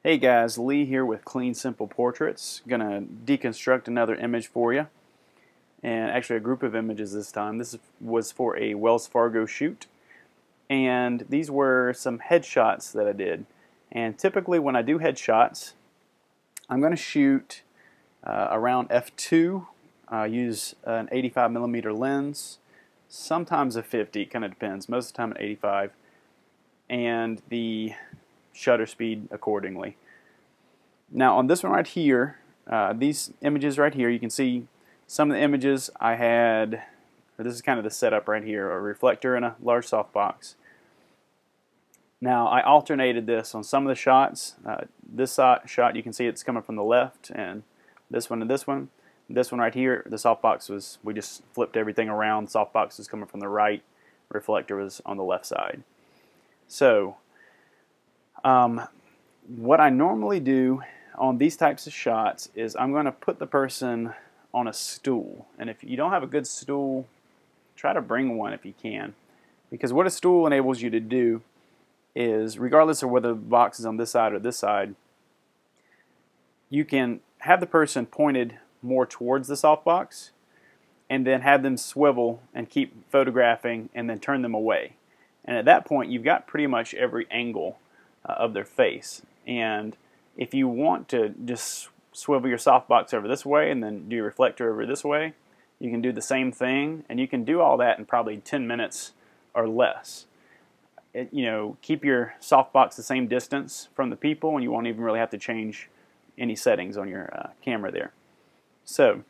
Hey guys, Lee here with Clean Simple Portraits. Gonna deconstruct another image for you, and actually a group of images this time. This was for a Wells Fargo shoot, and these were some headshots that I did. And typically when I do headshots, I'm gonna shoot around f2. Use an 85mm lens, sometimes a 50, kind of depends. Most of the time at 85, and the shutter speed accordingly. Now on this one right here, these images right here, you can see some of the images I had. This is kind of the setup right here: a reflector and a large softbox. Now I alternated this on some of the shots. This shot you can see it's coming from the left, and this one and this one. This one right here, the softbox was, we just flipped everything around. Softbox was coming from the right, reflector was on the left side. So what I normally do on these types of shots is I'm going to put the person on a stool, and if you don't have a good stool, try to bring one if you can, because what a stool enables you to do is, regardless of whether the box is on this side or this side, you can have the person pointed more towards the softbox and then have them swivel and keep photographing and then turn them away, and at that point you've got pretty much every angle of their face. And if you want to just swivel your softbox over this way and then do your reflector over this way, you can do the same thing, and you can do all that in probably 10 minutes or less. Keep your softbox the same distance from the people, and you won't even really have to change any settings on your camera there. So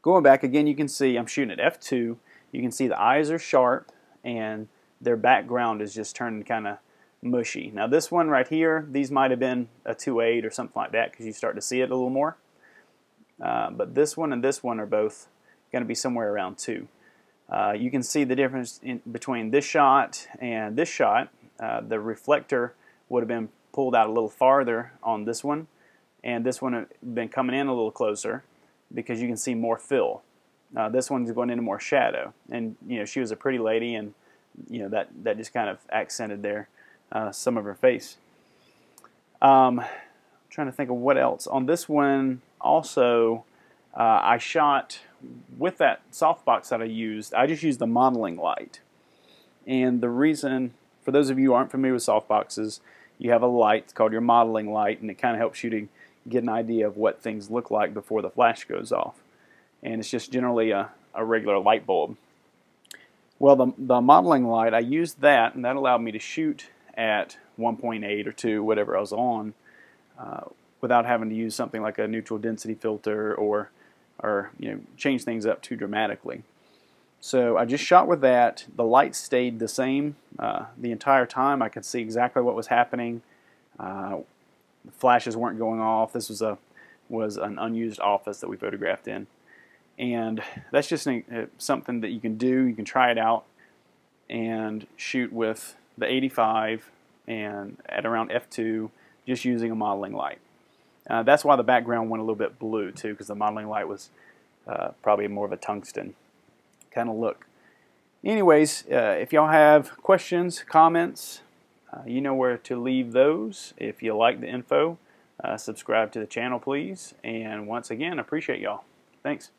going back again, you can see I'm shooting at f2. You can see the eyes are sharp and their background is just turning kind of mushy. Now this one right here, these might have been a 2.8 or something like that, because you start to see it a little more. But this one and this one are both going to be somewhere around 2. You can see the difference between this shot and this shot. The reflector would have been pulled out a little farther on this one, and this one have been coming in a little closer because you can see more fill. This one's going into more shadow, and she was a pretty lady, and that just kind of accented there some of her face. Trying to think of what else. On this one also, I shot with that softbox that I just used the modeling light. And the reason, for those of you who aren't familiar with softboxes, you have a light, it's called your modeling light, and it kind of helps you to get an idea of what things look like before the flash goes off. And it's just generally a regular light bulb. Well, the modeling light, I used that, and that allowed me to shoot at 1.8 or 2, whatever I was on, without having to use something like a neutral density filter or change things up too dramatically. So I just shot with that. The light stayed the same the entire time. I could see exactly what was happening. The flashes weren't going off. This was an unused office that we photographed in. And that's just something that you can do. You can try it out and shoot with the 85 and at around f2, just using a modeling light. That's why the background went a little bit blue too, because the modeling light was probably more of a tungsten kind of look. Anyways, if y'all have questions, comments, you know where to leave those. If you like the info, subscribe to the channel please, and once again, appreciate y'all. Thanks.